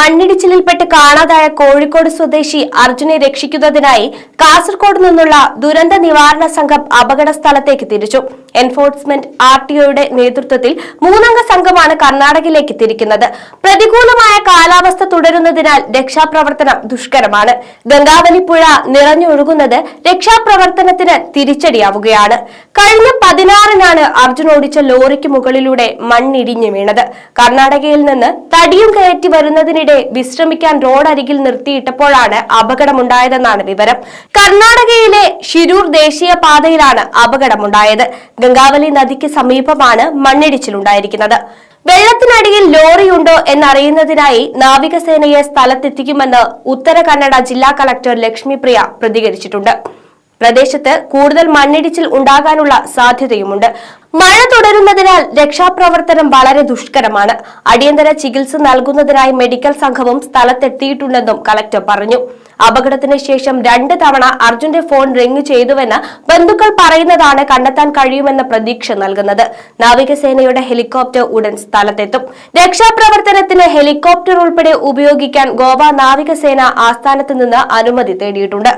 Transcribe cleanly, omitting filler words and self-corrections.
മണ്ണിടിച്ചിലിൽപ്പെട്ട് കാണാതായ കോഴിക്കോട് സ്വദേശി അർജുനെ രക്ഷിക്കുന്നതിനായി കാസർഗോഡ് നിന്നുള്ള ദുരന്ത നിവാരണ സംഘം അപകട സ്ഥലത്തേക്ക് തിരിച്ചു. എൻഫോഴ്സ്മെന്റ് RTOയുടെ നേതൃത്വത്തിൽ 3-അംഗ സംഘമാണ് കർണാടകയിലേക്ക് തിരിക്കുന്നത്. പ്രതികൂലമായ കാലാവസ്ഥ തുടരുന്നതിനാൽ രക്ഷാപ്രവർത്തനം ദുഷ്കരമാണ്. ഗംഗാവലിപ്പുഴ നിറഞ്ഞൊഴുകുന്നത് രക്ഷാപ്രവർത്തനത്തിന് തിരിച്ചടിയാവുകയാണ്. കഴിഞ്ഞ 16-നാണ് അർജുൻ ഓടിച്ച ലോറിക്ക് മുകളിലൂടെ മണ്ണിടിഞ്ഞു വീണത്. കർണാടകയിൽ നിന്ന് തടിയും കയറ്റി വരുന്നതിനിടെ വിശ്രമിക്കാൻ റോഡരികിൽ നിർത്തിയിട്ടപ്പോഴാണ് അപകടമുണ്ടായതെന്നാണ് വിവരം. കർണാടകയിലെ ഷിരൂർ ദേശീയ പാതയിലാണ് അപകടമുണ്ടായത്. ഗംഗാവലി നദിക്ക് സമീപമാണ് മണ്ണിടിച്ചിലുണ്ടായിരിക്കുന്നത്. വെള്ളത്തിനടിയിൽ ലോറിയുണ്ടോ എന്നറിയുന്നതിനായി നാവികസേനയെ സ്ഥലത്തെത്തിക്കുമെന്ന് ഉത്തര കന്നഡ ജില്ലാ കളക്ടർ ലക്ഷ്മിപ്രിയ പ്രതികരിച്ചിട്ടുണ്ട്. പ്രദേശത്ത് കൂടുതൽ മണ്ണിടിച്ചിൽ ഉണ്ടാകാനുള്ള സാധ്യതയുമുണ്ട്. മഴ തുടരുന്നതിനാൽ രക്ഷാപ്രവർത്തനം വളരെ ദുഷ്കരമാണ്. അടിയന്തര ചികിത്സ നൽകുന്നതിനായി മെഡിക്കൽ സംഘവും സ്ഥലത്തെത്തിയിട്ടുണ്ടെന്നും കളക്ടർ പറഞ്ഞു. അപകടത്തിന് ശേഷം 2 തവണ അർജുന്റെ ഫോൺ റിംഗ് ചെയ്തുവെന്ന് ബന്ധുക്കൾ പറയുന്നതാണ് കണ്ടെത്താൻ കഴിയുമെന്ന പ്രതീക്ഷ നൽകുന്നത്. നാവികസേനയുടെ ഹെലികോപ്റ്റർ ഉടൻ സ്ഥലത്തെത്തും. രക്ഷാപ്രവർത്തനത്തിന് ഹെലികോപ്റ്റർ ഉൾപ്പെടെ ഉപയോഗിക്കാൻ ഗോവ നാവികസേന ആസ്ഥാനത്ത് നിന്ന് അനുമതി തേടിയിട്ടുണ്ട്.